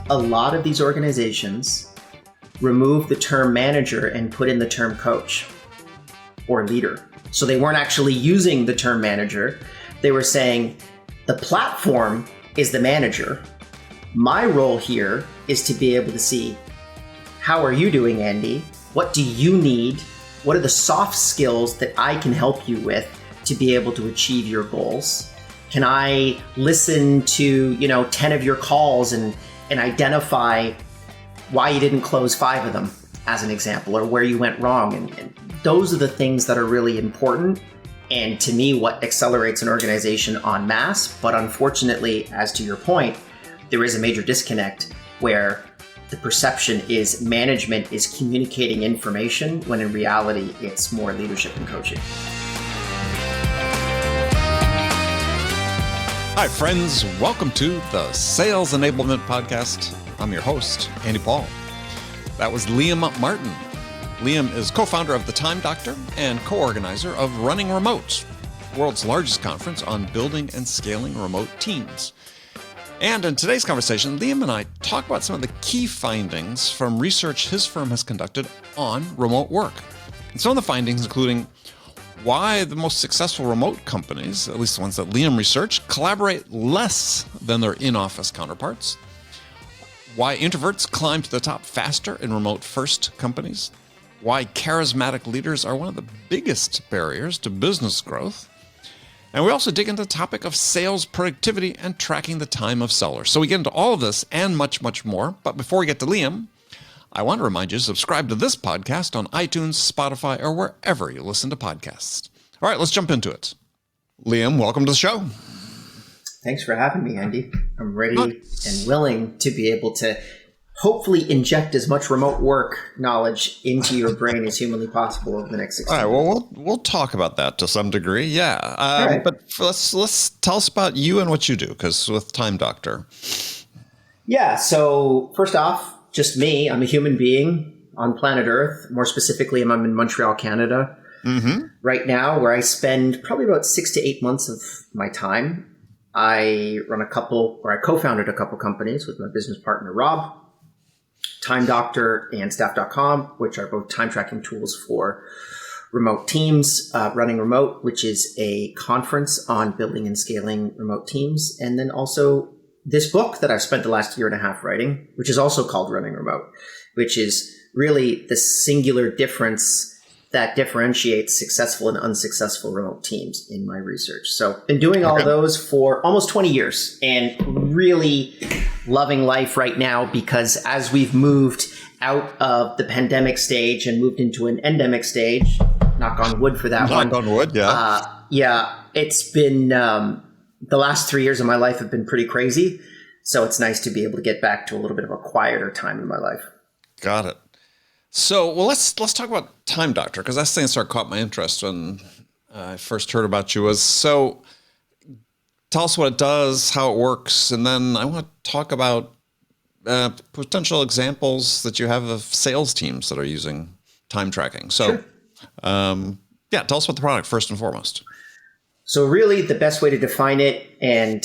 a lot of these organizations removed the term manager and put in the term coach or leader. So they weren't actually using the term manager. They were saying the platform is the manager. My role here is to be able to see, how are you doing, Andy? What do you need? What are the soft skills that I can help you with to be able to achieve your goals? Can I listen to, 10 of your calls and identify why you didn't close 5 of them, as an example, or where you went wrong? And those are the things that are really important. And to me, what accelerates an organization en masse. But unfortunately, as to your point, there is a major disconnect where the perception is management is communicating information, when in reality, it's more leadership and coaching. Hi, friends. Welcome to the Sales Enablement Podcast. I'm your host, Andy Paul. That was Liam Martin. Liam is co-founder of The Time Doctor and co-organizer of Running Remote, the world's largest conference on building and scaling remote teams. And in today's conversation, Liam and I talk about some of the key findings from research his firm has conducted on remote work. And some of the findings including why the most successful remote companies, at least the ones that Liam researched, collaborate less than their in-office counterparts, why introverts climb to the top faster in remote-first companies, why charismatic leaders are one of the biggest barriers to business growth, and we also dig into the topic of sales productivity and tracking the time of sellers. So we get into all of this and much, much more. But before we get to Liam, I want to remind you to subscribe to this podcast on iTunes, Spotify, or wherever you listen to podcasts. All right, let's jump into it. Liam, welcome to the show. Thanks for having me, Andy. I'm ready and willing to be able to hopefully inject as much remote work knowledge into your brain as humanly possible over the next 6 months. All right, well, we'll talk about that to some degree, yeah. Right. But let's tell us about you and what you do, because with Time Doctor. Yeah, so first off, just me. I'm a human being on planet Earth. More specifically, I'm in Montreal, Canada right now, where I spend probably about 6 to 8 months of my time. I co-founded a couple companies with my business partner, Rob, Time Doctor and Staff.com, which are both time tracking tools for remote teams. Running Remote, which is a conference on building and scaling remote teams. And then also this book that I've spent the last year and a half writing, which is also called Running Remote, which is really the singular difference that differentiates successful and unsuccessful remote teams in my research. So been doing all of those for almost 20 years and really loving life right now, because as we've moved out of the pandemic stage and moved into an endemic stage, knock on wood for that one. Knock on wood, yeah. It's been, the last 3 years of my life have been pretty crazy. So it's nice to be able to get back to a little bit of a quieter time in my life. Got it. So, well, let's talk about Time Doctor, because that's the thing that sort of caught my interest when I first heard about you. So tell us what it does, how it works, and then I want to talk about potential examples that you have of sales teams that are using time tracking. So, sure. Tell us about the product first and foremost. So really the best way to define it, and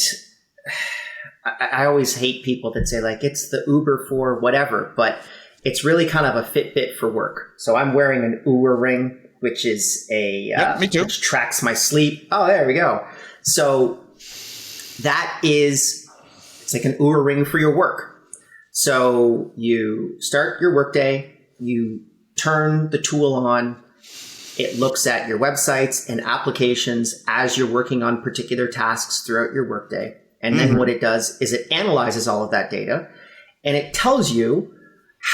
I always hate people that say like it's the Uber for whatever, but it's really kind of a Fitbit for work. So I'm wearing an Oura ring, which is me too. Which tracks my sleep. Oh, there we go. So it's like an Oura ring for your work. So you start your workday, you turn the tool on, it looks at your websites and applications as you're working on particular tasks throughout your workday. And then what it does is it analyzes all of that data and it tells you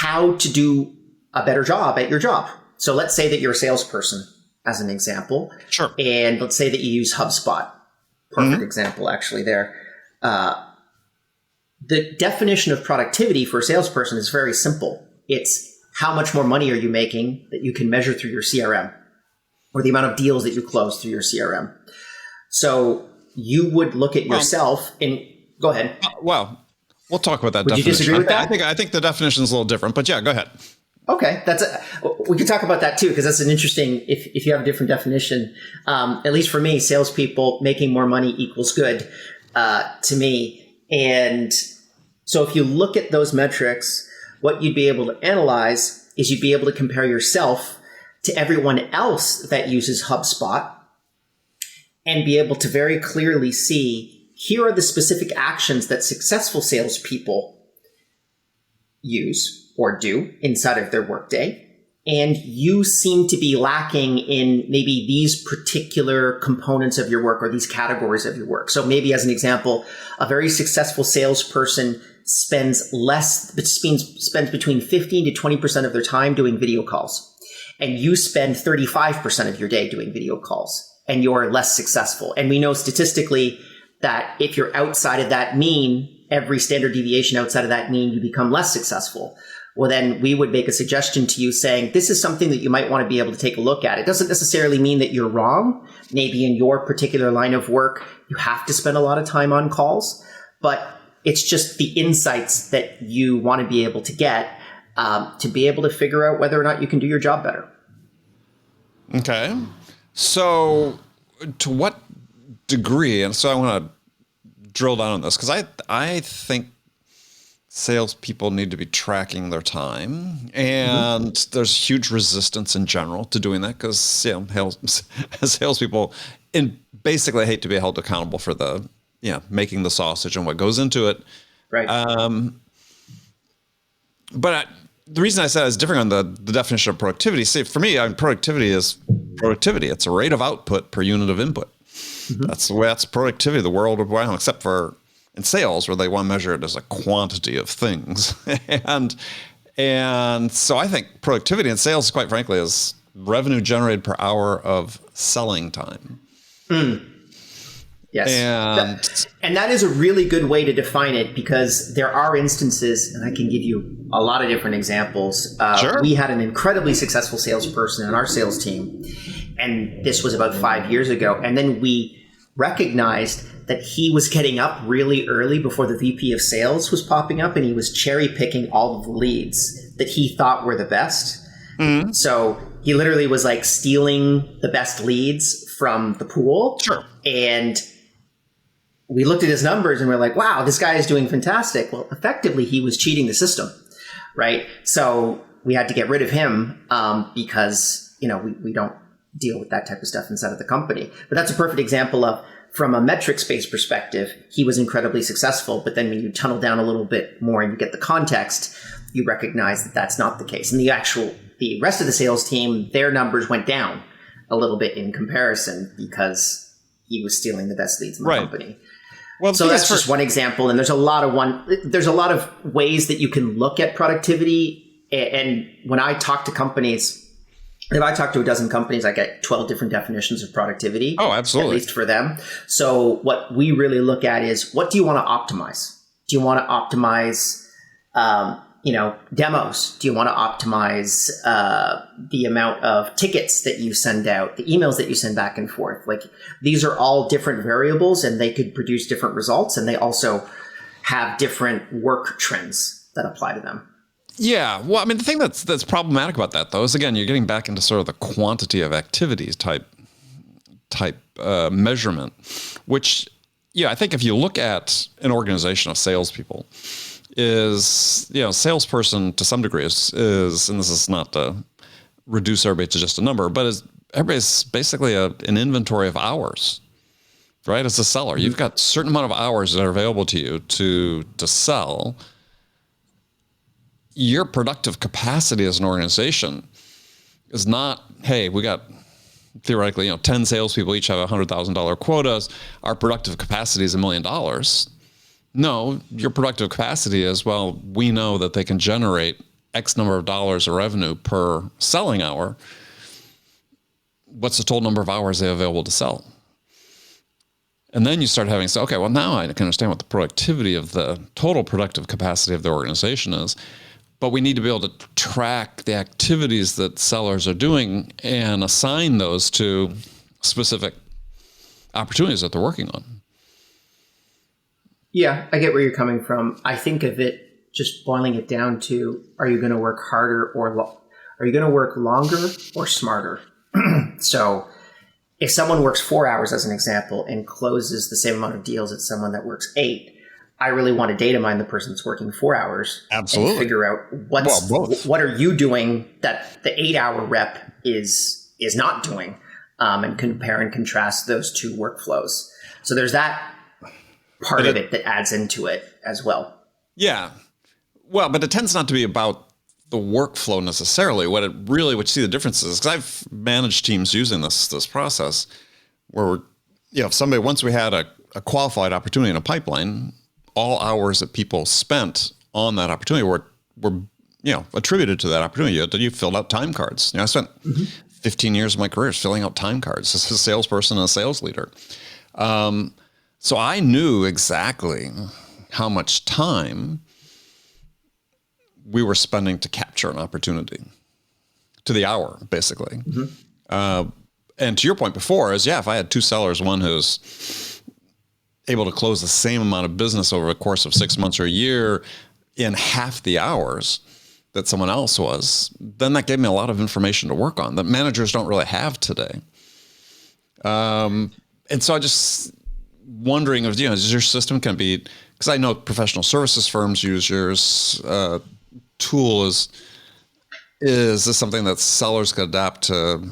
how to do a better job at your job. So let's say that you're a salesperson, as an example. Sure. And let's say that you use HubSpot. Perfect example, actually, there. The definition of productivity for a salesperson is very simple. It's how much more money are you making that you can measure through your CRM, or the amount of deals that you close through your CRM. So you would look at yourself and go ahead. Well, we'll talk about that Would definition. You disagree with that? I think the definition is a little different, but yeah, go ahead. Okay, we can talk about that too, because that's an interesting. If you have a different definition, at least for me, salespeople making more money equals good to me. And So if you look at those metrics, what you'd be able to analyze is you'd be able to compare yourself to everyone else that uses HubSpot and be able to very clearly see, here are the specific actions that successful salespeople use or do inside of their workday. And you seem to be lacking in maybe these particular components of your work or these categories of your work. So maybe as an example, a very successful salesperson spends between 15 to 20% of their time doing video calls. And you spend 35% of your day doing video calls, and you're less successful. And we know statistically that if you're outside of that mean, every standard deviation outside of that mean, you become less successful. Well, then we would make a suggestion to you saying, this is something that you might want to be able to take a look at. It doesn't necessarily mean that you're wrong. Maybe in your particular line of work, you have to spend a lot of time on calls, but it's just the insights that you want to be able to get to be able to figure out whether or not you can do your job better. Okay. So to what degree, and so I want to drill down on this, because I think salespeople need to be tracking their time, and there's huge resistance in general to doing that because salespeople basically hate to be held accountable for making the sausage and what goes into it. Right. But the reason I said it's different on the definition of productivity. See, for me, productivity is productivity. It's a rate of output per unit of input. That's the way that's productivity the world of wow, except for in sales, where they want to measure it as a quantity of things. and so I think productivity in sales, quite frankly, is revenue generated per hour of selling time. Yes. And that is a really good way to define it, because there are instances, and I can give you a lot of different examples. Sure. We had an incredibly successful salesperson on our sales team, and this was about 5 years ago. And then we recognized that he was getting up really early before the VP of sales was popping up, and he was cherry picking all of the leads that he thought were the best. So he literally was like stealing the best leads from the pool. Sure. And we looked at his numbers and we're like, wow, this guy is doing fantastic. Well, effectively, he was cheating the system, right? So we had to get rid of him because, we don't deal with that type of stuff inside of the company. But that's a perfect example of, from a metrics-based perspective, he was incredibly successful. But then when you tunnel down a little bit more and you get the context, you recognize that that's not the case. And the rest of the sales team, their numbers went down a little bit in comparison because he was stealing the best leads in the company. Well, so that's just one example, and there's a lot of ways that you can look at productivity. And when I talk to companies, if I talk to a dozen companies, I get 12 different definitions of productivity. Oh, absolutely. At least for them. So what we really look at is, what do you want to optimize? Do you want to optimize, demos? Do you want to optimize the amount of tickets that you send out, the emails that you send back and forth? Like, these are all different variables, and they could produce different results, and they also have different work trends that apply to them. Yeah. Well, I mean, the thing that's problematic about that, though, is, again, you're getting back into sort of the quantity of activities type measurement, which, I think if you look at an organization of salespeople, salesperson to some degree is, and this is not to reduce everybody to just a number, but everybody's basically an inventory of hours, right? As a seller, you've got a certain amount of hours that are available to you to sell. Your productive capacity as an organization is not, hey, we got theoretically, 10 salespeople each have $100,000 quotas. Our productive capacity is $1 million. No, your productive capacity is, well, we know that they can generate X number of dollars of revenue per selling hour. What's the total number of hours they have available to sell? And then you start having, okay, well, now I can understand what the productivity of the total productive capacity of the organization is. But we need to be able to track the activities that sellers are doing and assign those to specific opportunities that they're working on. Yeah, I get where you're coming from. I think of it just boiling it down to, are you going to work harder or are you going to work longer or smarter? So if someone works 4 hours, as an example, and closes the same amount of deals as someone that works 8, I really want to data mine the person that's working 4 hours. Absolutely. And figure out what are you doing that the 8-hour rep is not doing, and compare and contrast those two workflows. So there's that part of it that adds into it as well. Yeah. Well, but it tends not to be about the workflow necessarily. What you see the difference is, because I've managed teams using this process where once we had a qualified opportunity in a pipeline, all hours that people spent on that opportunity were attributed to that opportunity. You filled out time cards. I spent 15 years of my career filling out time cards as a salesperson and a sales leader. So I knew exactly how much time we were spending to capture an opportunity, to the hour, basically. And to your point before is, if I had two sellers, one who's able to close the same amount of business over the course of 6 months or a year in half the hours that someone else was, then that gave me a lot of information to work on that managers don't really have today. And so I just wondering, is your system can be, because I know professional services firms use yours tool. Is this something that sellers could adapt to,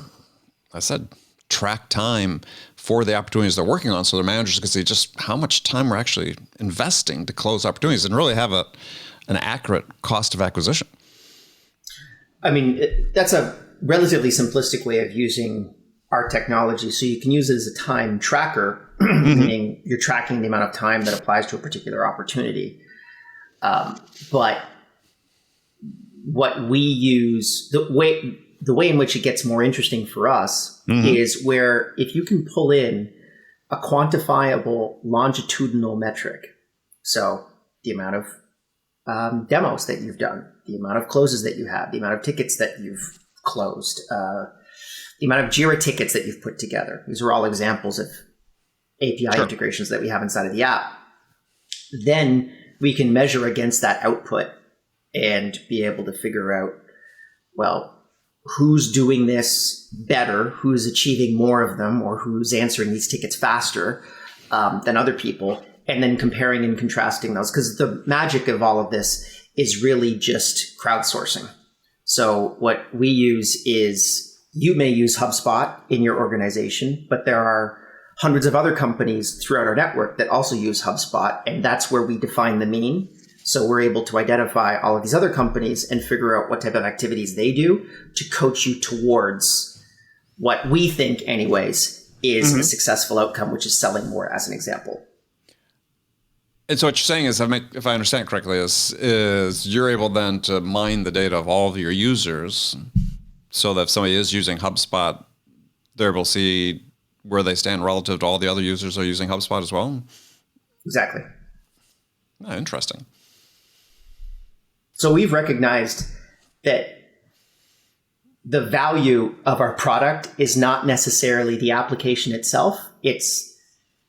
track time for the opportunities they're working on, so their managers can see just how much time we're actually investing to close opportunities and really have an accurate cost of acquisition? I mean, that's a relatively simplistic way of using our technology. So you can use it as a time tracker, meaning you're tracking the amount of time that applies to a particular opportunity. But what we use, the way in which it gets more interesting for us is where if you can pull in a quantifiable longitudinal metric, so the amount of demos that you've done, the amount of closes that you have, the amount of tickets that you've closed, the amount of Jira tickets that you've put together. These are all examples of API integrations that we have inside of the app. Then we can measure against that output and be able to figure out, who's doing this better, who's achieving more of them, or who's answering these tickets faster than other people, and then comparing and contrasting those. Because the magic of all of this is really just crowdsourcing. So what we use is, you may use HubSpot in your organization, but there are hundreds of other companies throughout our network that also use HubSpot, and that's where we define the mean. So we're able to identify all of these other companies and figure out what type of activities they do to coach you towards what we think, anyways, is a successful outcome, which is selling more, as an example. And so what you're saying is, if I understand correctly, is you're able then to mine the data of all of your users so that if somebody is using HubSpot, they're able to see where they stand relative to all the other users who are using HubSpot as well? Exactly. Oh, interesting. So we've recognized that the value of our product is not necessarily the application itself. It's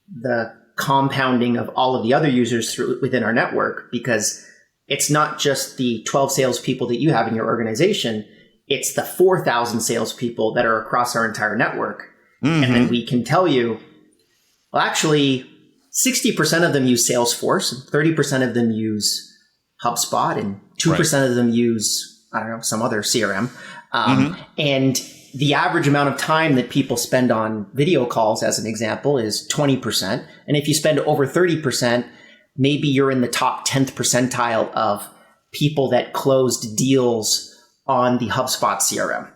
the compounding of all of the other users within our network, because it's not just the 12 salespeople that you have in your organization. It's the 4,000 salespeople that are across our entire network. And then we can tell you, actually, 60% of them use Salesforce, and 30% of them use HubSpot, and 2% of them use, some other CRM. And the average amount of time that people spend on video calls, as an example, is 20%. And if you spend over 30%, maybe you're in the top 10th percentile of people that closed deals on the HubSpot CRM.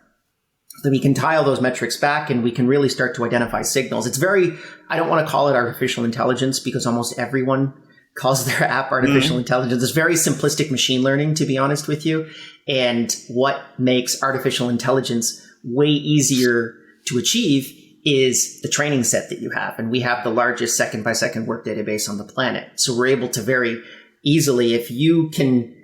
So we can tile those metrics back, and we can really start to identify signals. It's I don't want to call it artificial intelligence, because almost everyone calls their app artificial intelligence. It's very simplistic machine learning, to be honest with you. And what makes artificial intelligence way easier to achieve is the training set that you have. And we have the largest second-by-second work database on the planet. So we're able to very easily, if you can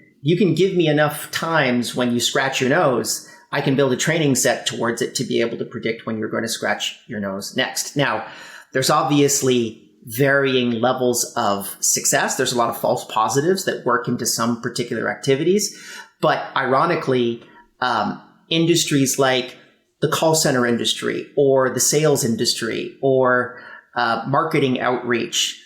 give me enough times when you scratch your nose, I can build a training set towards it to be able to predict when you're going to scratch your nose next. Now, there's obviously varying levels of success. There's a lot of false positives that work into some particular activities. But ironically, industries like the call center industry or the sales industry or marketing outreach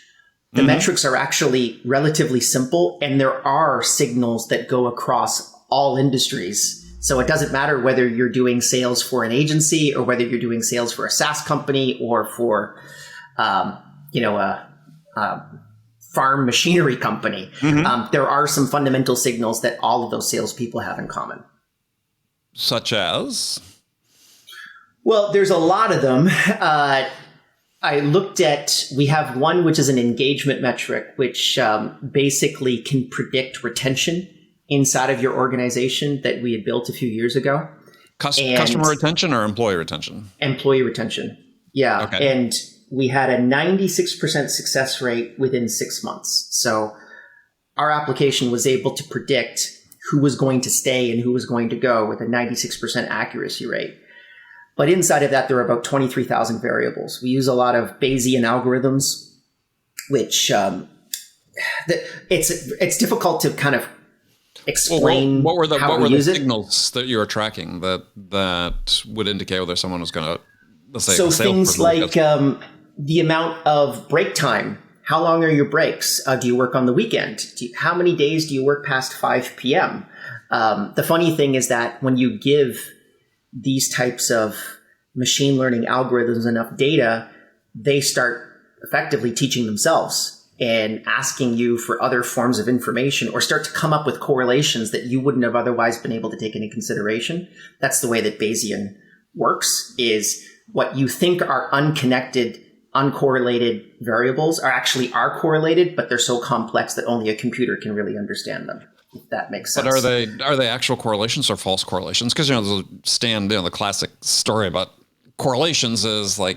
The metrics are actually relatively simple, and there are signals that go across all industries. So it doesn't matter whether you're doing sales for an agency or whether you're doing sales for a SaaS company or for, a farm machinery company. There are some fundamental signals that all of those salespeople have in common. Such as? Well, there's a lot of them. We have one which is an engagement metric, which basically can predict retention inside of your organization that we had built a few years ago. Customer retention or employee retention? Employee retention. Yeah. Okay. And we had a 96% success rate within 6 months. So our application was able to predict who was going to stay and who was going to go with a 96% accuracy rate. But inside of that, there are about 23,000 variables. We use a lot of Bayesian algorithms, which it's difficult to kind of explain. What were the signals that you were tracking that would indicate whether someone was going to, let's say, so things like the amount of break time. How long are your breaks? Do you work on the weekend? How many days do you work past 5 p.m.? The funny thing is that when you give these types of machine learning algorithms enough data, they start effectively teaching themselves and asking you for other forms of information, or start to come up with correlations that you wouldn't have otherwise been able to take into consideration. That's the way that Bayesian works, is what you think are unconnected, uncorrelated variables are correlated, but they're so complex that only a computer can really understand them. If that makes sense. But are they actual correlations or false correlations? Because the classic story about correlations is I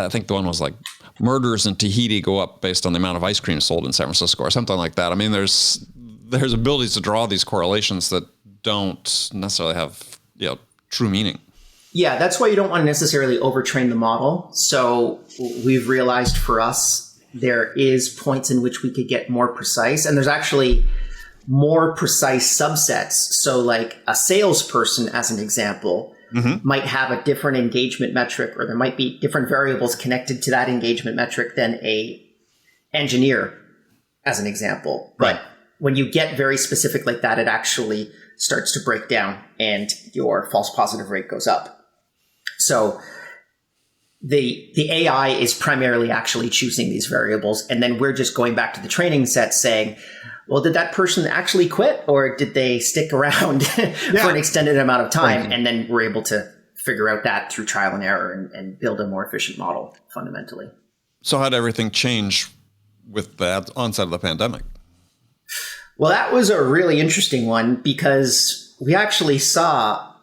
think the one was like murders in Tahiti go up based on the amount of ice cream sold in San Francisco or something like that. I mean, there's abilities to draw these correlations that don't necessarily have true meaning. Yeah, that's why you don't want to necessarily overtrain the model. So we've realized for us, there is points in which we could get more precise, and there's actually more precise subsets. So like a salesperson, as an example, might have a different engagement metric, or there might be different variables connected to that engagement metric than a engineer, as an example. Right. But when you get very specific like that, it actually starts to break down and your false positive rate goes up. So the AI is primarily actually choosing these variables, and then we're just going back to the training set saying, well, did that person actually quit, or did they stick around for an extended amount of time? Right. And then we're able to figure out that through trial and error and build a more efficient model fundamentally. So how did everything change with the onset of the pandemic? Well, that was a really interesting one, because we actually saw,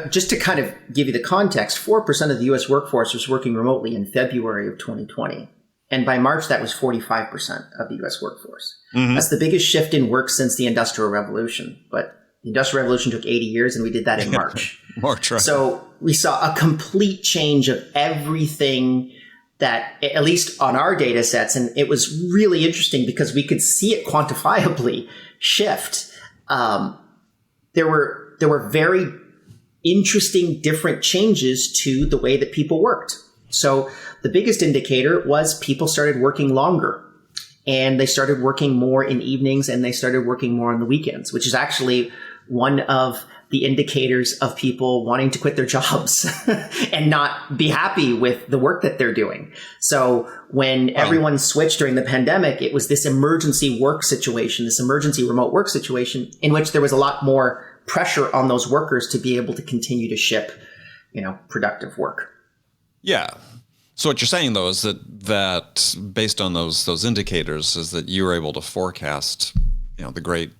just to kind of give you the context, 4% of the U.S. workforce was working remotely in February of 2020. And by March, that was 45% of the U.S. workforce. That's the biggest shift in work since the Industrial Revolution. But the Industrial Revolution took 80 years, and we did that in March. March, right. So we saw a complete change of everything that, at least on our data sets, and it was really interesting because we could see it quantifiably shift. There were very interesting different changes to the way that people worked. So the biggest indicator was people started working longer, and they started working more in evenings, and they started working more on the weekends, which is actually one of the indicators of people wanting to quit their jobs and not be happy with the work that they're doing. So when everyone switched during the pandemic, it was this emergency work situation, this emergency remote work situation, in which there was a lot more pressure on those workers to be able to continue to ship, productive work. Yeah. So what you're saying, though, is that based on those indicators, is that you were able to forecast, the great,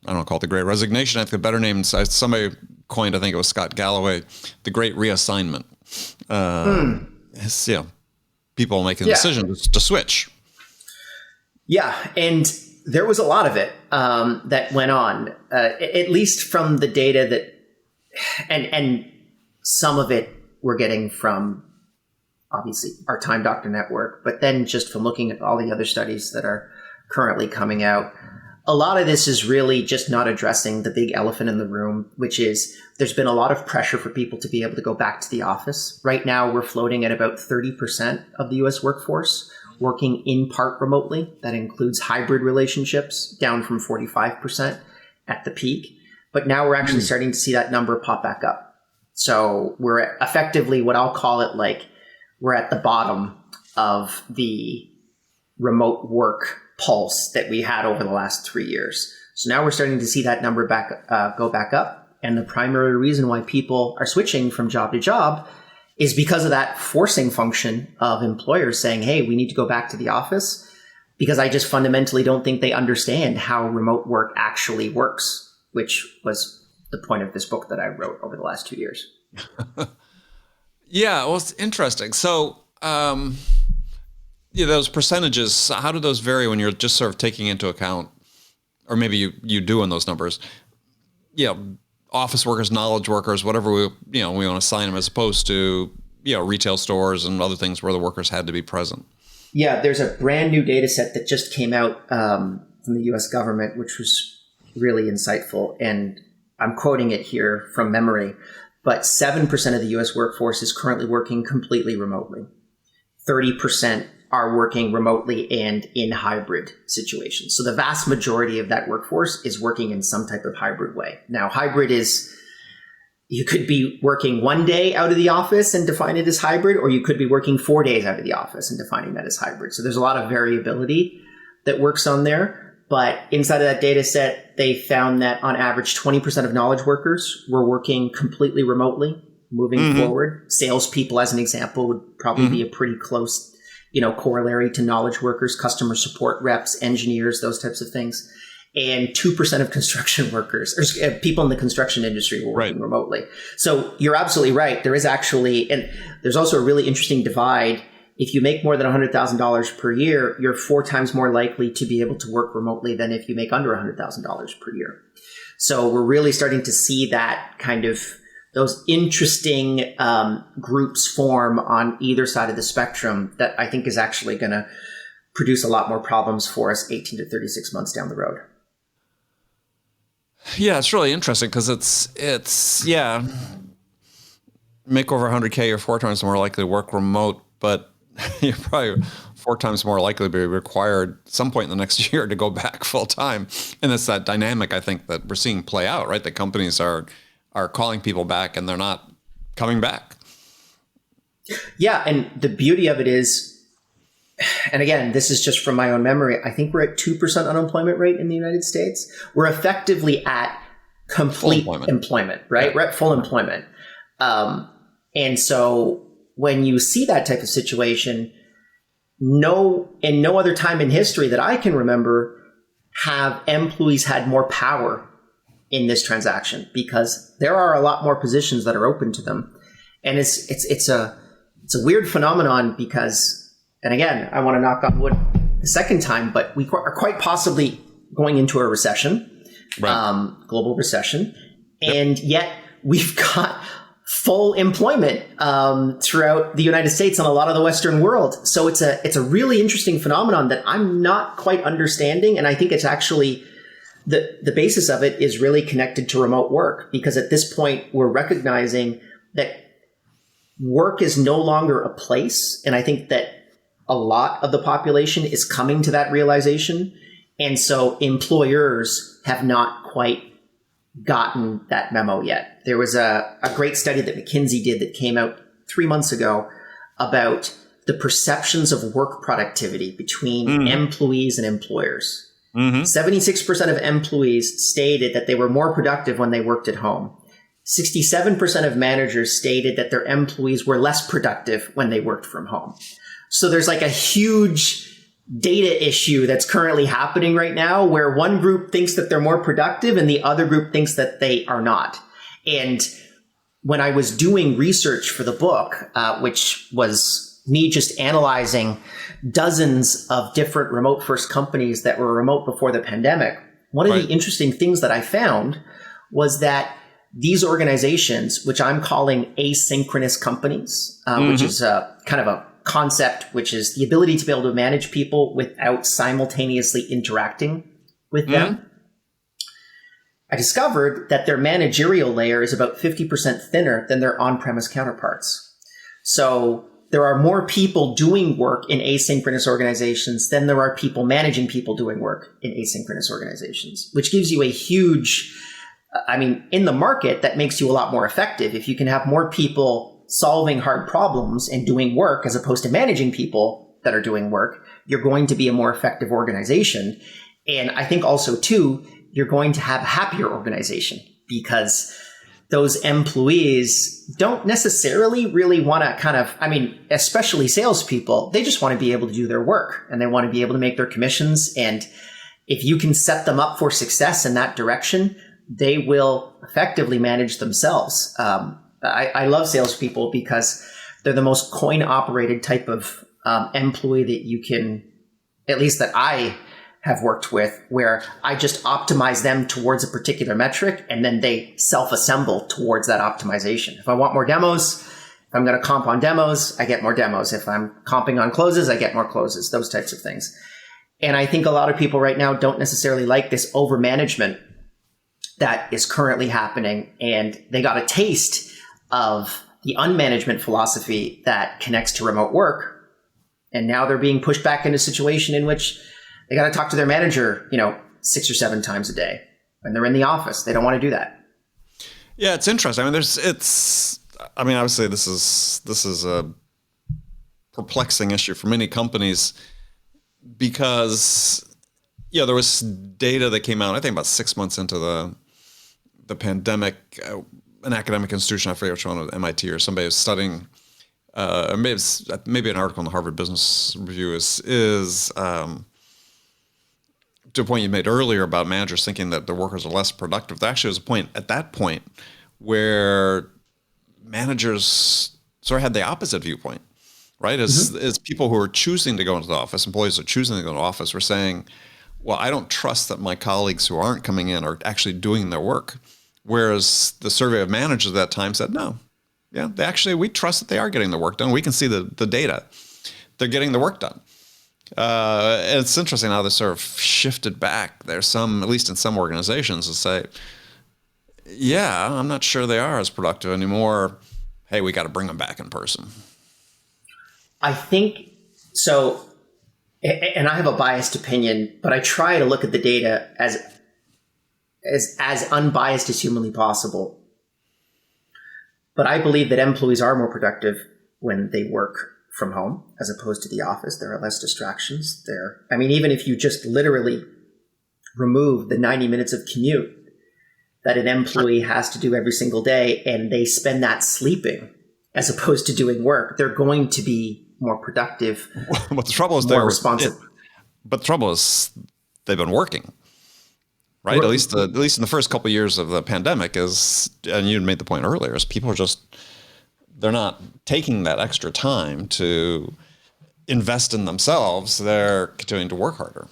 I don't call it the great resignation. I think a better name, somebody coined, I think it was Scott Galloway, the great reassignment. It's, people making decisions to switch. Yeah, and there was a lot of it that went on, at least from the data that, and some of it we're getting from, obviously, our Time Doctor network, but then just from looking at all the other studies that are currently coming out. A lot of this is really just not addressing the big elephant in the room, which is there's been a lot of pressure for people to be able to go back to the office. Right now, we're floating at about 30% of the U.S. workforce working in part remotely. That includes hybrid relationships, down from 45% at the peak. But now we're actually starting to see that number pop back up. So we're at effectively what I'll call it, like we're at the bottom of the remote work pulse that we had over the last 3 years. So now we're starting to see that number go back up. And the primary reason why people are switching from job to job is because of that forcing function of employers saying, hey, we need to go back to the office, because I just fundamentally don't think they understand how remote work actually works, which was the point of this book that I wrote over the last 2 years. Yeah, well, it's interesting. So, those percentages, how do those vary when you're just sort of taking into account, or maybe you do in those numbers, office workers, knowledge workers, whatever we want to assign them, as opposed to, retail stores and other things where the workers had to be present? Yeah, there's a brand new data set that just came out from the U.S. government, which was really insightful. And I'm quoting it here from memory, but 7% of the U.S. workforce is currently working completely remotely. 30% are working remotely and in hybrid situations. So the vast majority of that workforce is working in some type of hybrid way. Now, hybrid is, you could be working 1 day out of the office and define it as hybrid, or you could be working 4 days out of the office and defining that as hybrid. So there's a lot of variability that works on there. But inside of that data set, they found that on average, 20% of knowledge workers were working completely remotely moving forward. Salespeople, as an example, would probably be a pretty close corollary to knowledge workers, customer support reps, engineers, those types of things. And 2% of construction workers, or people in the construction industry, were working remotely. So you're absolutely right. There is actually, and there's also a really interesting divide. If you make more than $100,000 per year, you're 4 times more likely to be able to work remotely than if you make under $100,000 per year. So we're really starting to see that kind of those interesting groups form on either side of the spectrum that I think is actually going to produce a lot more problems for us 18 to 36 months down the road. Yeah, it's really interesting because it's make over 100K, you're 4 times more likely to work remote, but you're probably 4 times more likely to be required some point in the next year to go back full time. And it's that dynamic, I think, that we're seeing play out, right? The companies are calling people back and they're not coming back. Yeah. And the beauty of it is, and again, this is just from my own memory, I think we're at 2% unemployment rate in the United States. We're effectively at complete employment, right? Yeah. We're at full employment. And so when you see that type of situation, in no other time in history that I can remember have employees had more power in this transaction, because there are a lot more positions that are open to them. And it's a weird phenomenon because, and again, I want to knock on wood a second time, but we are quite possibly going into a recession, global recession. And yet we've got full employment throughout the United States and a lot of the Western world. So it's a really interesting phenomenon that I'm not quite understanding. And I think it's actually the basis of it is really connected to remote work, because at this point we're recognizing that work is no longer a place. And I think that a lot of the population is coming to that realization. And so employers have not quite gotten that memo yet. There was a great study that McKinsey did that came out 3 months ago about the perceptions of work productivity between employees and employers. 76% of employees stated that they were more productive when they worked at home. 67% of managers stated that their employees were less productive when they worked from home. So there's like a huge data issue that's currently happening right now, where one group thinks that they're more productive and the other group thinks that they are not. And when I was doing research for the book, which was me just analyzing dozens of different remote first companies that were remote before the pandemic, one of the interesting things that I found was that these organizations, which I'm calling asynchronous companies, which is kind of a concept, which is the ability to be able to manage people without simultaneously interacting with them. I discovered that their managerial layer is about 50% thinner than their on-premise counterparts. So there are more people doing work in asynchronous organizations than there are people managing people doing work in asynchronous organizations, which gives you a huge, in the market, that makes you a lot more effective. If you can have more people solving hard problems and doing work as opposed to managing people that are doing work, you're going to be a more effective organization. And I think also, too, you're going to have a happier organization because those employees don't necessarily really want to especially salespeople, they just want to be able to do their work and they want to be able to make their commissions. And if you can set them up for success in that direction, they will effectively manage themselves. I love salespeople because they're the most coin-operated type of employee that you can, at least that I have worked with, where I just optimize them towards a particular metric and then they self-assemble towards that optimization. If I want more demos, if I'm going to comp on demos, I get more demos. If I'm comping on closes, I get more closes, those types of things. And I think a lot of people right now don't necessarily like this over-management that is currently happening. And they got a taste of the unmanagement philosophy that connects to remote work. And now they're being pushed back into a situation in which they got to talk to their manager, 6 or 7 times a day. When they're in the office, they don't want to do that. Yeah, it's interesting. Obviously this is a perplexing issue for many companies because, there was data that came out, I think about 6 months into the pandemic, an academic institution, I forget which one, MIT or somebody was studying, maybe an article in the Harvard Business Review is to a point you made earlier about managers thinking that their workers are less productive. There actually was a point at that point where managers sort of had the opposite viewpoint, right? As people who are choosing to go into the office, employees are choosing to go into the office, were saying, well, I don't trust that my colleagues who aren't coming in are actually doing their work. Whereas the survey of managers at that time said, no, we trust that they are getting the work done. We can see the data. They're getting the work done. And it's interesting how this sort of shifted back. There's some, at least in some organizations, that say, I'm not sure they are as productive anymore. Hey, we got to bring them back in person. I think so. And I have a biased opinion, but I try to look at the data as unbiased as humanly possible. But I believe that employees are more productive when they work from home as opposed to the office. There are less distractions there. Even if you just literally remove the 90 minutes of commute that an employee has to do every single day and they spend that sleeping as opposed to doing work, they're going to be more productive. But the trouble is more responsive. But the trouble is they've been working, right? At least in the first couple of years of the pandemic, and you made the point earlier, is people are they're not taking that extra time to invest in themselves. They're continuing to work harder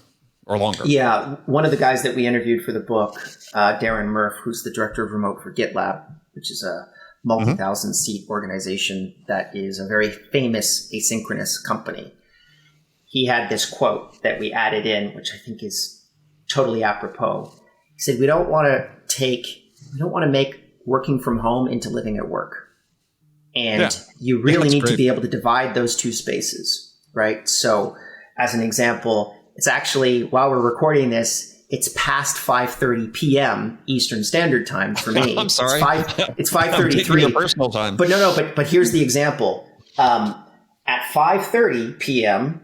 or longer. Yeah. One of the guys that we interviewed for the book, Darren Murph, who's the director of remote for GitLab, which is a multi-thousand seat organization that is a very famous asynchronous company. He had this quote that we added in, which I think is totally apropos. He said, we don't want to make working from home into living at work. And you really need to be able to divide those two spaces, right? So as an example, it's actually, while we're recording this, it's past 5:30 p.m. Eastern Standard Time for me. I'm sorry. It's 5:33. Your personal time. But but here's the example. At 5:30 p.m.,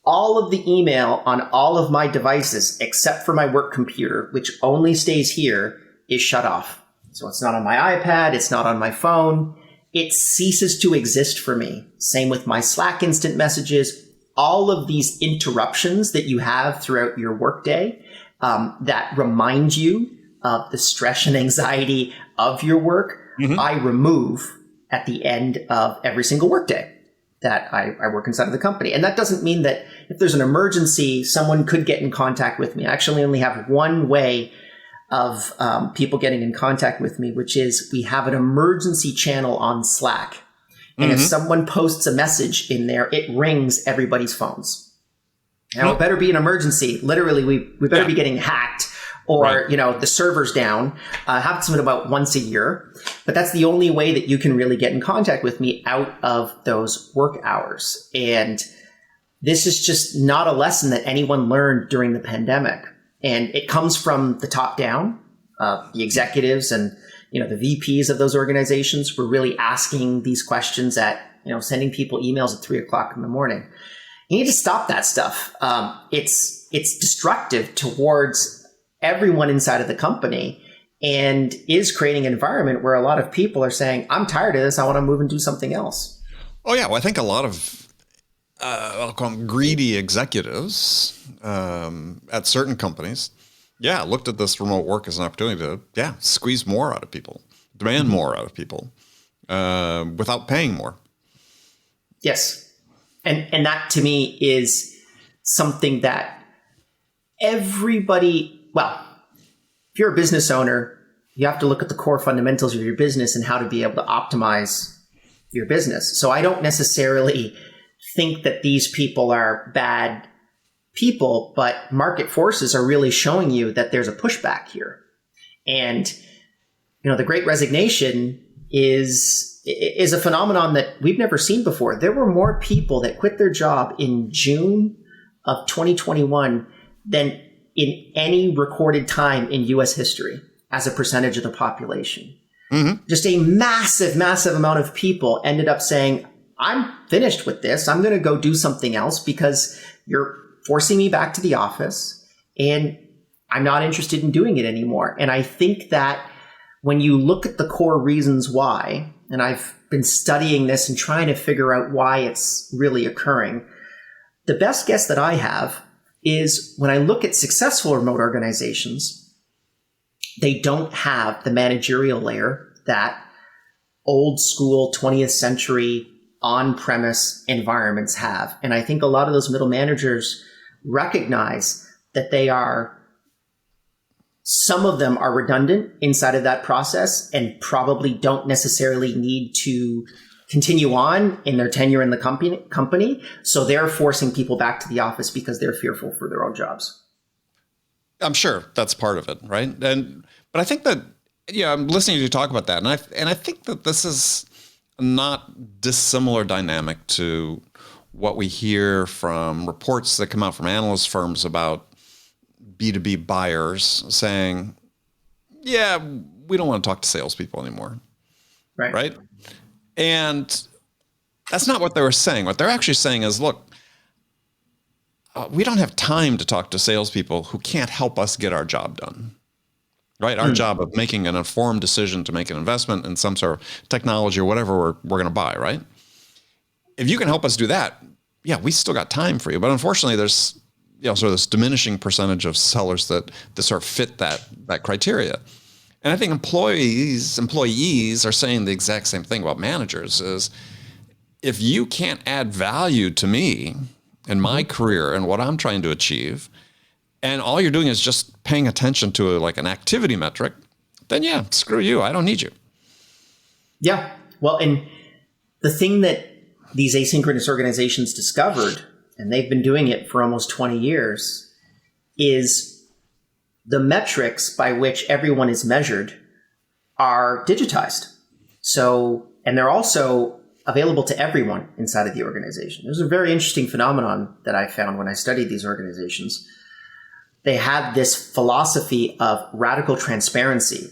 all of the email on all of my devices, except for my work computer, which only stays here, is shut off. So it's not on my iPad. It's not on my phone. It ceases to exist for me. Same with my Slack instant messages. All of these interruptions that you have throughout your workday that remind you of the stress and anxiety of your work, I remove at the end of every single workday that I work inside of the company. And that doesn't mean that if there's an emergency, someone could get in contact with me. I actually only have one way of people getting in contact with me, which is we have an emergency channel on Slack. And if someone posts a message in there, it rings everybody's phones. Now, it better be an emergency. Literally, we better be getting hacked, or, Right. the server's down. Happens about once a year, but that's the only way that you can really get in contact with me out of those work hours. And this is just not a lesson that anyone learned during the pandemic. And it comes from the top down. The executives and, the VPs of those organizations were really asking these questions at, sending people emails at 3:00 in the morning. You need to stop that stuff. It's destructive towards everyone inside of the company and is creating an environment where a lot of people are saying, I'm tired of this. I want to move and do something else. Oh, yeah. Well, I think a lot of I'll call them greedy executives at certain companies, looked at this remote work as an opportunity to, squeeze more out of people, demand more out of people without paying more. Yes. And that to me is something that everybody, if you're a business owner, you have to look at the core fundamentals of your business and how to be able to optimize your business. So I don't necessarily think that these people are bad people, but market forces are really showing you that there's a pushback here. And, the Great Resignation is a phenomenon that we've never seen before. There were more people that quit their job in June of 2021 than in any recorded time in U.S. history as a percentage of the population. Mm-hmm. Just a massive, massive amount of people ended up saying, I'm finished with this. I'm going to go do something else because you're forcing me back to the office and I'm not interested in doing it anymore. And I think that when you look at the core reasons why, and I've been studying this and trying to figure out why it's really occurring, the best guess that I have is when I look at successful remote organizations, they don't have the managerial layer that old school 20th century on-premise environments have. And I think a lot of those middle managers recognize that some of them are redundant inside of that process and probably don't necessarily need to continue on in their tenure in the company. So they're forcing people back to the office because they're fearful for their own jobs. I'm sure that's part of it, right? But I think that, I'm listening to you talk about that, and I think that this is not dissimilar dynamic to what we hear from reports that come out from analyst firms about B2B buyers saying, we don't want to talk to salespeople anymore. Right? And that's not what they were saying. What they're actually saying is, look, we don't have time to talk to salespeople who can't help us get our job done. Right? Our job of making an informed decision to make an investment in some sort of technology or whatever we're going to buy, right? If you can help us do that, we still got time for you. But unfortunately, there's sort of this diminishing percentage of sellers that sort of fit that criteria. And I think employees are saying the exact same thing about managers is, if you can't add value to me in my career and what I'm trying to achieve, and all you're doing is just paying attention to an activity metric, then screw you. I don't need you. Yeah. Well, and the thing that these asynchronous organizations discovered, and they've been doing it for almost 20 years, is the metrics by which everyone is measured are digitized. So, and they're also available to everyone inside of the organization. There's a very interesting phenomenon that I found when I studied these organizations. They had this philosophy of radical transparency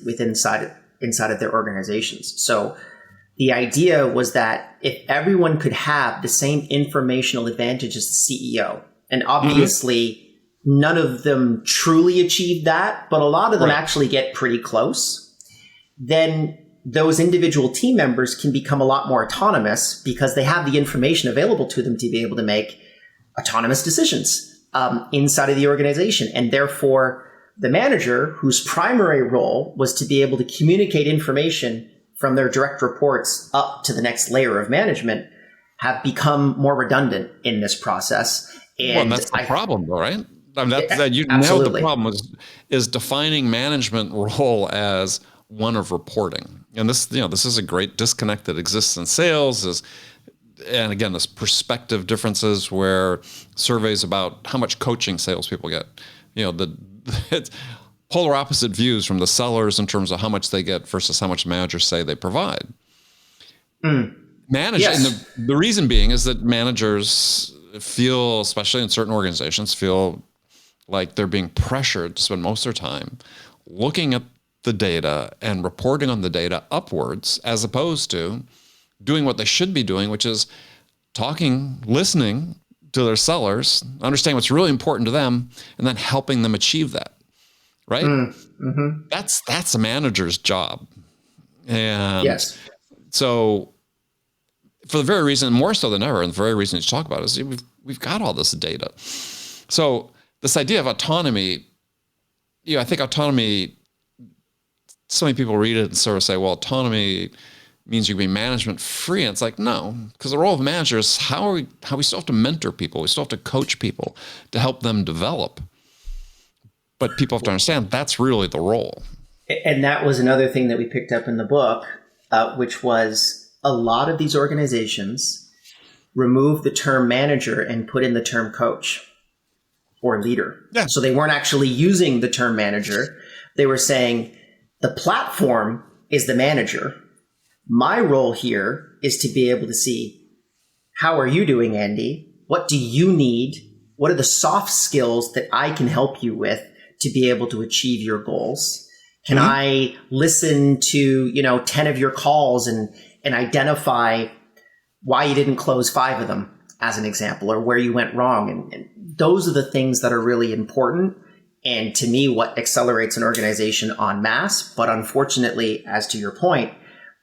inside of their organizations. So the idea was that if everyone could have the same informational advantage as the CEO, and obviously none of them truly achieve that, but a lot of them actually get pretty close, then those individual team members can become a lot more autonomous because they have the information available to them to be able to make autonomous decisions inside of the organization. And therefore, the manager, whose primary role was to be able to communicate information from their direct reports up to the next layer of management, have become more redundant in this process. And that's the problem, though, right? I mean, you absolutely nailed the problem is defining management role as one of reporting. And this is a great disconnect that exists in sales and again, this perspective differences where surveys about how much coaching salespeople get, polar opposite views from the sellers in terms of how much they get versus how much managers say they provide. Yes. And the reason being is that managers feel, especially in certain organizations, feel like they're being pressured to spend most of their time looking at the data and reporting on the data upwards, as opposed to doing what they should be doing, which is talking, listening to their sellers, understanding what's really important to them, and then helping them achieve that. Right? That's a manager's job. And yes. So for the very reason, more so than ever, and the very reason you talk about it is we've got all this data. So this idea of autonomy, I think autonomy, so many people read it and sort of say, well, autonomy means you can be management free. And it's like, no, because the role of manager is how we still have to mentor people. We still have to coach people to help them develop. But people have to understand that's really the role. And that was another thing that we picked up in the book, which was a lot of these organizations remove the term manager and put in the term coach or leader. Yeah. So they weren't actually using the term manager. They were saying the platform is the manager. My role here is to be able to see, how are you doing, Andy? What do you need? What are the soft skills that I can help you with to be able to achieve your goals? Can I listen to, 10 of your calls and identify why you didn't close 5 of them, as an example, or where you went wrong? And those are the things that are really important. And to me, what accelerates an organization en masse. But unfortunately, as to your point,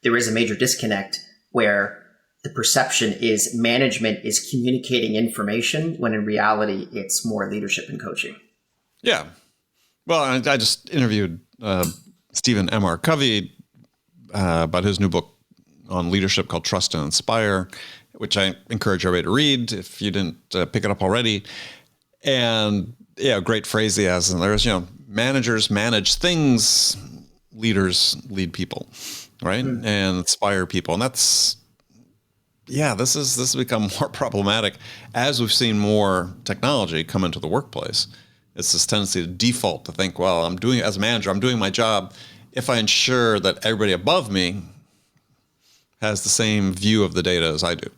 there is a major disconnect where the perception is management is communicating information, when in reality, it's more leadership and coaching. Yeah. Well, I just interviewed Stephen M.R. Covey about his new book on leadership called Trust and Inspire, which I encourage everybody to read if you didn't pick it up already. And great phrase he has. And there's, managers manage things, leaders lead people, right? And inspire people. And that's, this has become more problematic as we've seen more technology come into the workplace. It's this tendency to default to think, well, as a manager, I'm doing my job if I ensure that everybody above me has the same view of the data as I do.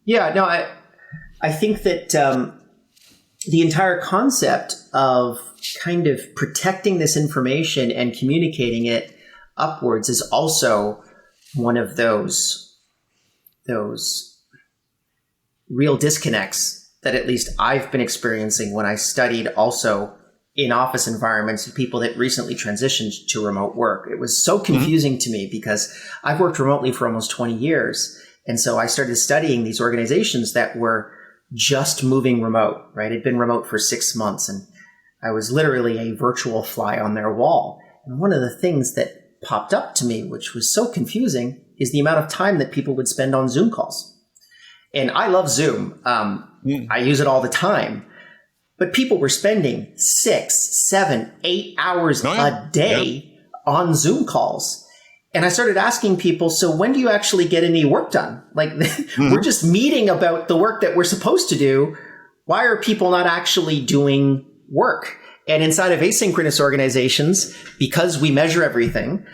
Yeah, no, I think that the entire concept of kind of protecting this information and communicating it upwards is also one of those real disconnects that at least I've been experiencing when I studied also in office environments of people that recently transitioned to remote work. It was so confusing to me because I've worked remotely for almost 20 years. And so I started studying these organizations that were just moving remote, right? It'd been remote for 6 months, and I was literally a virtual fly on their wall. And one of the things that popped up to me, which was so confusing, is the amount of time that people would spend on Zoom calls. And I love Zoom. I use it all the time. But people were spending 6, 7, 8 hours a day on Zoom calls. And I started asking people, so when do you actually get any work done? Like, we're just meeting about the work that we're supposed to do. Why are people not actually doing work? And inside of asynchronous organizations, because we measure everything,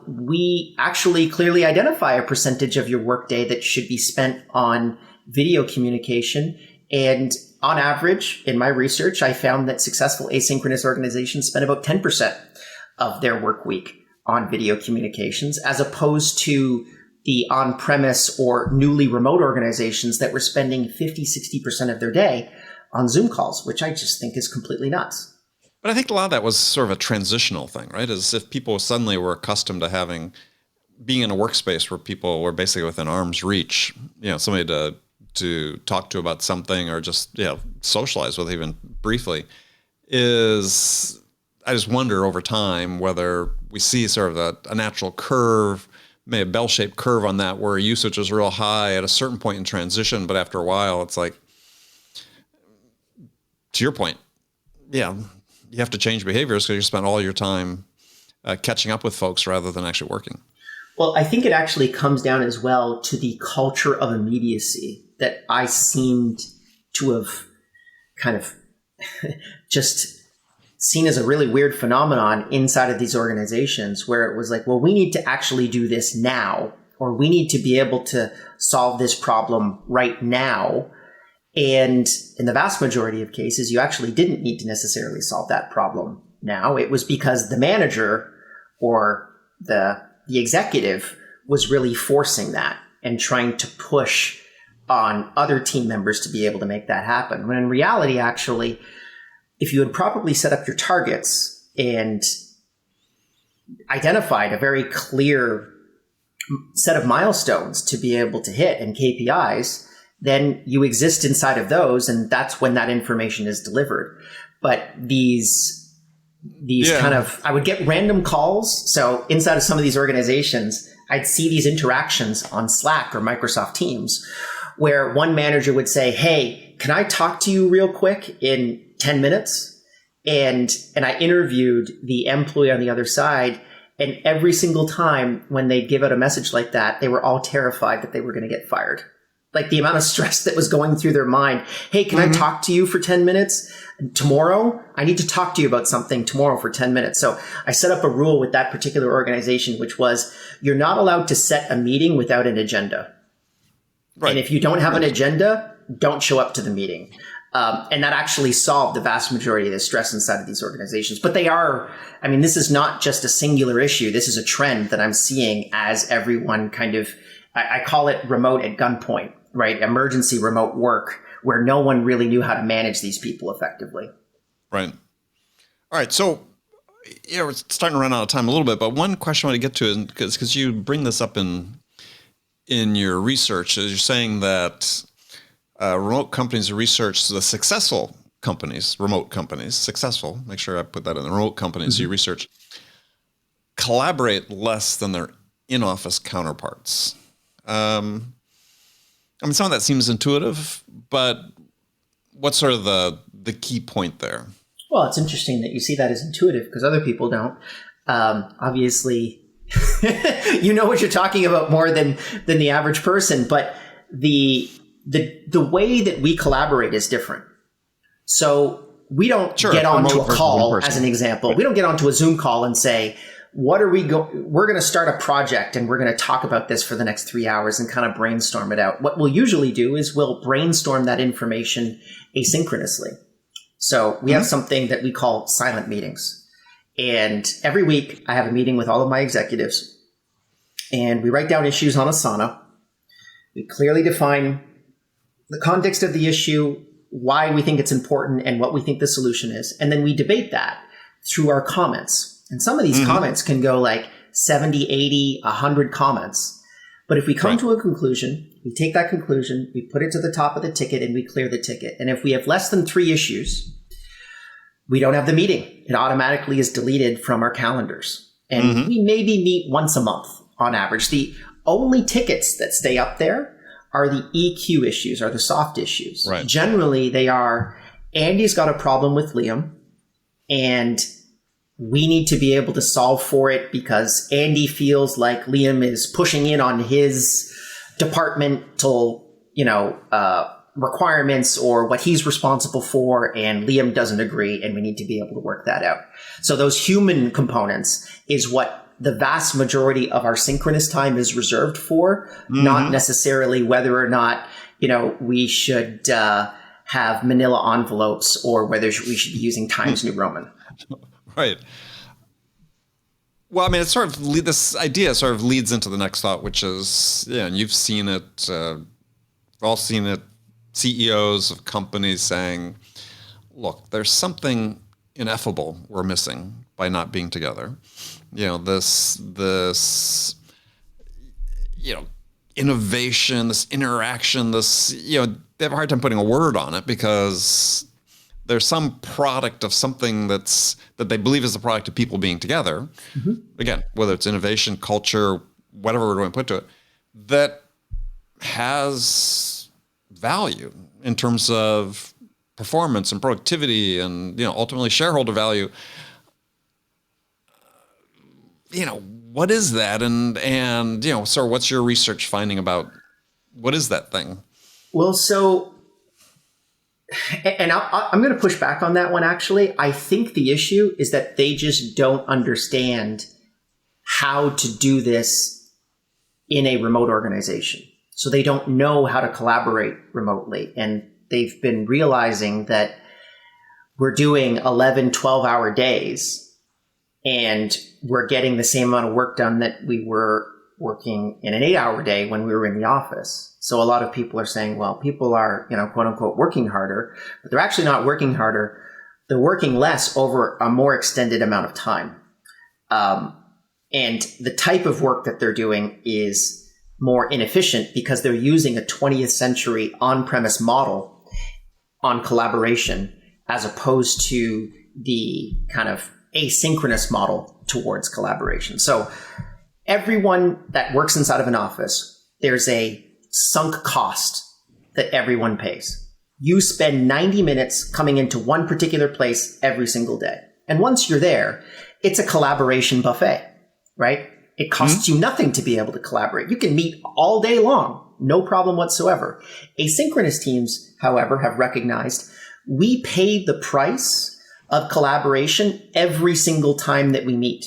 we actually clearly identify a percentage of your workday that should be spent on video communication. And on average, in my research, I found that successful asynchronous organizations spend about 10% of their work week on video communications, as opposed to the on-premise or newly remote organizations that were spending 50, 60% of their day on Zoom calls, which I just think is completely nuts. But I think a lot of that was sort of a transitional thing, right? As if people suddenly were accustomed to being in a workspace where people were basically within arm's reach, somebody to talk to about something or just, socialize with even briefly. I just wonder over time whether we see sort of a natural curve, maybe a bell-shaped curve on that, where usage is real high at a certain point in transition, but after a while, it's like, to your point, you have to change behaviors because you spend all your time catching up with folks rather than actually working. Well, I think it actually comes down as well to the culture of immediacy that I seemed to have kind of just seen as a really weird phenomenon inside of these organizations where it was like, well, we need to actually do this now, or we need to be able to solve this problem right now. And in the vast majority of cases, you actually didn't need to necessarily solve that problem now. It was because the manager or the executive was really forcing that and trying to push on other team members to be able to make that happen. When in reality, actually, if you had properly set up your targets and identified a very clear set of milestones to be able to hit and KPIs, then you exist inside of those, and that's when that information is delivered. But these kind of, I would get random calls. So inside of some of these organizations, I'd see these interactions on Slack or Microsoft Teams where one manager would say, hey, can I talk to you real quick in 10 minutes? And I interviewed the employee on the other side. And every single time when they'd give out a message like that, they were all terrified that they were going to get fired. Like the amount of stress that was going through their mind. Hey, can I talk to you for 10 minutes tomorrow? I need to talk to you about something tomorrow for 10 minutes. So I set up a rule with that particular organization, which was you're not allowed to set a meeting without an agenda. Right. And if you don't have an agenda, don't show up to the meeting. And that actually solved the vast majority of the stress inside of these organizations. But they are, I mean, this is not just a singular issue. This is a trend that I'm seeing as everyone kind of, I call it remote at gunpoint, right? Emergency remote work, where no one really knew how to manage these people effectively. Right. All right. So, we're starting to run out of time a little bit, but one question I want to get to is because you bring this up in your research, is you're saying that remote companies research the successful companies, remote companies, successful, make sure I put that in the remote companies you research, collaborate less than their in-office counterparts. I mean, some of that seems intuitive, but what's sort of the key point there? Well, it's interesting that you see that as intuitive because other people don't. Obviously, you know what you're talking about more than the average person, but the way that we collaborate is different. So we don't get onto a call, as an example. We don't get onto a Zoom call and say, we're going to start a project and we're going to talk about this for the next 3 hours and kind of brainstorm it out. What we'll usually do is we'll brainstorm that information asynchronously. So we have something that we call silent meetings. And every week I have a meeting with all of my executives and we write down issues on Asana. We clearly define the context of the issue, why we think it's important and what we think the solution is. And then we debate that through our comments. And some of these comments can go like 70, 80, 100 comments. But if we come to a conclusion, we take that conclusion, we put it to the top of the ticket and we clear the ticket. And if we have less than 3 issues, we don't have the meeting. It automatically is deleted from our calendars. And we maybe meet once a month on average. The only tickets that stay up there are the EQ issues, are the soft issues. Right. Generally, they are, Andy's got a problem with Liam, and we need to be able to solve for it because Andy feels like Liam is pushing in on his departmental, requirements or what he's responsible for, and Liam doesn't agree, and we need to be able to work that out. So those human components is what the vast majority of our synchronous time is reserved for, not necessarily whether or not, we should have manila envelopes or whether we should be using Times New Roman. Right. Well, I mean, it's sort of this idea sort of leads into the next thought, which is, and you've seen it, we've all seen it, CEOs of companies saying, look, there's something ineffable we're missing by not being together. This innovation, this interaction, they have a hard time putting a word on it because there's some product of something that they believe is the product of people being together. Again, whether it's innovation, culture, whatever we're going to put to it, that has value in terms of performance and productivity and, ultimately shareholder value. What is that? And sir, what's your research finding about what is that thing? Well, so And I'm going to push back on that one, actually. I think the issue is that they just don't understand how to do this in a remote organization. So they don't know how to collaborate remotely. And they've been realizing that we're doing 11, 12-hour days, and we're getting the same amount of work done that we were working in an 8-hour day when we were in the office. So a lot of people are saying, well, people are, quote unquote, working harder, but they're actually not working harder. They're working less over a more extended amount of time. And the type of work that they're doing is more inefficient because they're using a 20th century on-premise model on collaboration as opposed to the kind of asynchronous model towards collaboration. So everyone that works inside of an office, there's a sunk cost that everyone pays. You spend 90 minutes coming into one particular place every single day. And once you're there, it's a collaboration buffet, right? It costs you nothing to be able to collaborate. You can meet all day long, no problem whatsoever. Asynchronous teams, however, have recognized we pay the price of collaboration every single time that we meet.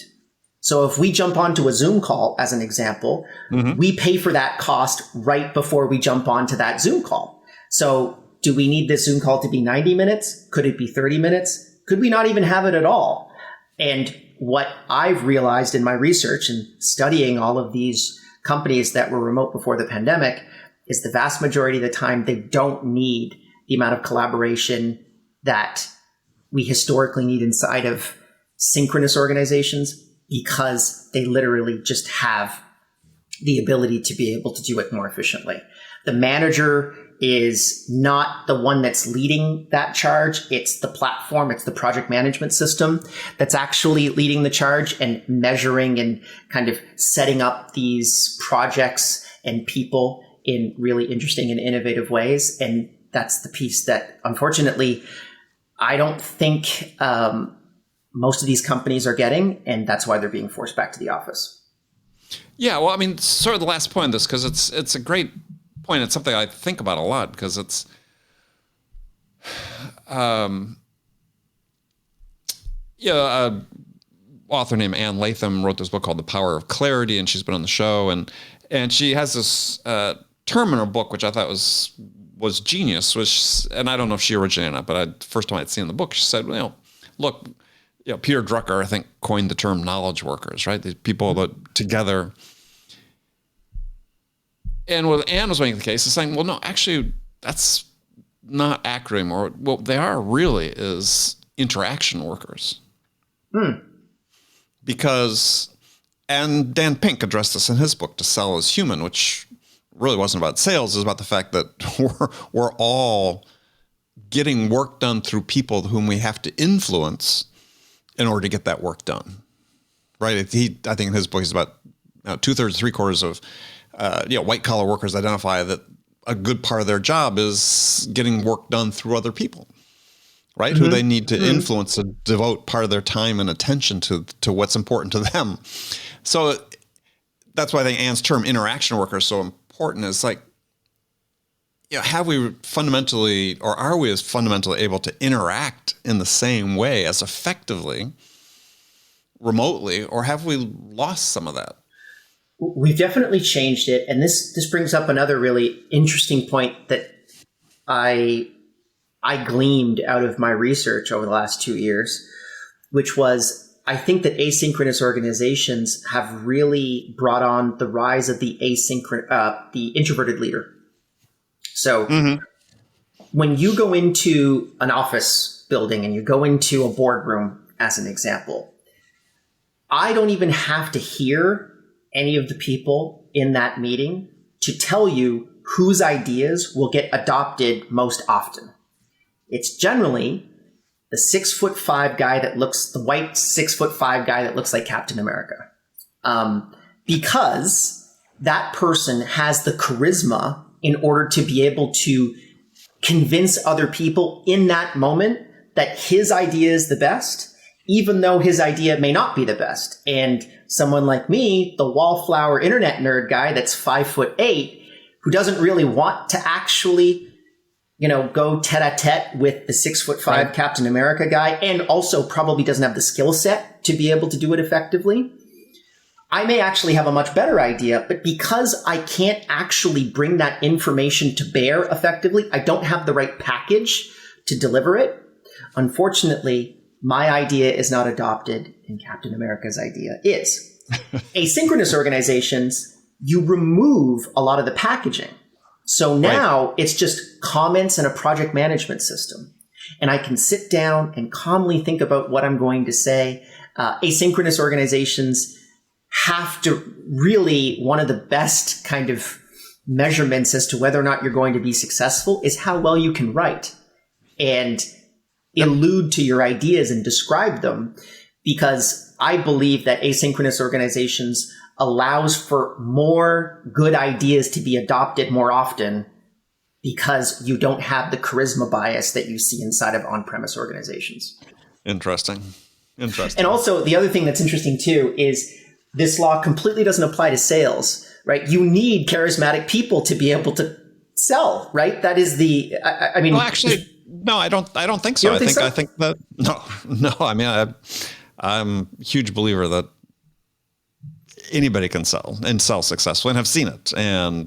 So if we jump onto a Zoom call, as an example, we pay for that cost right before we jump onto that Zoom call. So do we need this Zoom call to be 90 minutes? Could it be 30 minutes? Could we not even have it at all? And what I've realized in my research and studying all of these companies that were remote before the pandemic is the vast majority of the time they don't need the amount of collaboration that we historically need inside of synchronous organizations, because they literally just have the ability to be able to do it more efficiently. The manager is not the one that's leading that charge. It's the platform, it's the project management system that's actually leading the charge and measuring and kind of setting up these projects and people in really interesting and innovative ways. And that's the piece that, unfortunately, I don't think most of these companies are getting, and that's why they're being forced back to the office. Yeah, well, I mean, sort of the last point of this, because it's a great point. It's something I think about a lot, because it's author named Ann Latham wrote this book called The Power of Clarity, and she's been on the show, and she has this term in her book, which I thought was genius, and I don't know if she originated it, but first time I'd seen the book, she said, well, look, Peter Drucker, I think, coined the term knowledge workers, right? These people that together. And what Anne was making the case is saying, well, no, actually, that's not accurate anymore. What they are really is interaction workers. Because, and Dan Pink addressed this in his book, To Sell is Human, which really wasn't about sales. It was about the fact that we're all getting work done through people whom we have to influence in order to get that work done, right? I think in his book, he's about 2/3, 3/4 of white collar workers identify that a good part of their job is getting work done through other people, right? Who they need to influence to devote part of their time and attention to what's important to them. So that's why I think Ann's term interaction worker is so important. Is like, have we fundamentally, or are we as fundamentally able to interact in the same way as effectively remotely, or have we lost some of that? We've definitely changed it. And this brings up another really interesting point that I gleaned out of my research over the last 2 years, which was, I think that asynchronous organizations have really brought on the rise of the introverted leader. So when you go into an office building and you go into a boardroom, as an example, I don't even have to hear any of the people in that meeting to tell you whose ideas will get adopted most often. It's generally the 6'5" guy the white 6'5" guy that looks like Captain America. Because that person has the charisma in order to be able to convince other people in that moment that his idea is the best, even though his idea may not be the best. And someone like me, the wallflower internet nerd guy that's 5'8", who doesn't really want to actually go tete-a-tete with the 6'5" Captain America guy, and also probably doesn't have the skill set to be able to do it effectively. I may actually have a much better idea, but because I can't actually bring that information to bear effectively, I don't have the right package to deliver it. Unfortunately, my idea is not adopted, and Captain America's idea is. Asynchronous organizations, you remove a lot of the packaging. So now it's just comments and a project management system. And I can sit down and calmly think about what I'm going to say. Asynchronous organizations have to really, one of the best kind of measurements as to whether or not you're going to be successful is how well you can write and allude to your ideas and describe them, because I believe that asynchronous organizations allows for more good ideas to be adopted more often, because you don't have the charisma bias that you see inside of on-premise organizations. Interesting. And also the other thing that's interesting too is this law completely doesn't apply to sales, right? You need charismatic people to be able to sell, right? That is I mean, well, actually, no, I don't think so. I think that, no, I mean, I'm a huge believer that anybody can sell and sell successfully, and have seen it. And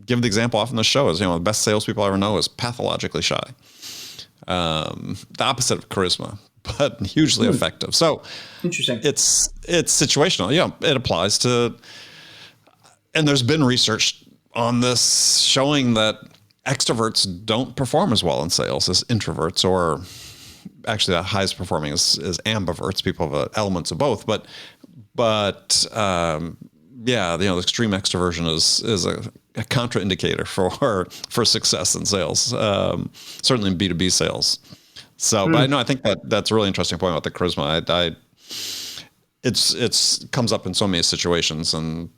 give the example often in the show is, the best salespeople I ever know is pathologically shy. The opposite of charisma, but hugely effective. So interesting. It's situational. Yeah, it applies to, and there's been research on this showing that extroverts don't perform as well in sales as introverts, or actually the highest performing is ambiverts, people have elements of both. But the extreme extroversion is a contraindicator for success in sales, certainly in B2B sales. So, but I think that's a really interesting point about the charisma. It's comes up in so many situations, and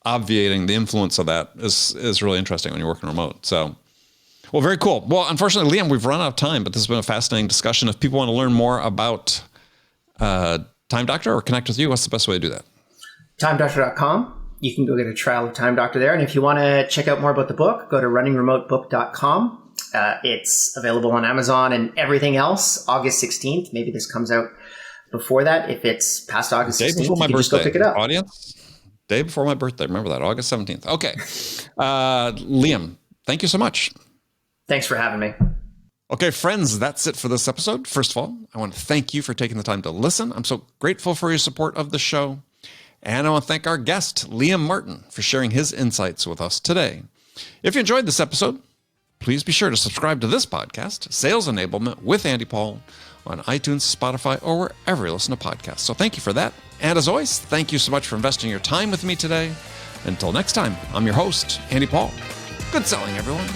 obviating the influence of that is really interesting when you're working remote. So, well, very cool. Well, unfortunately, Liam, we've run out of time, but this has been a fascinating discussion. If people want to learn more about Time Doctor or connect with you, what's the best way to do that? TimeDoctor.com. You can go get a trial of Time Doctor there. And if you want to check out more about the book, go to runningremotebook.com. It's available on Amazon and everything else. August 16th. Maybe this comes out before that. If it's past August 16th, day before my you can birthday. just go pick it up. Audience, day before my birthday. Remember that, August 17th. Okay. Liam, thank you so much. Thanks for having me. Okay, friends, that's it for this episode. First of all, I want to thank you for taking the time to listen. I'm so grateful for your support of the show. And I want to thank our guest, Liam Martin, for sharing his insights with us today. If you enjoyed this episode, please be sure to subscribe to this podcast, Sales Enablement with Andy Paul, on iTunes, Spotify, or wherever you listen to podcasts. So thank you for that. And as always, thank you so much for investing your time with me today. Until next time, I'm your host, Andy Paul. Good selling, everyone.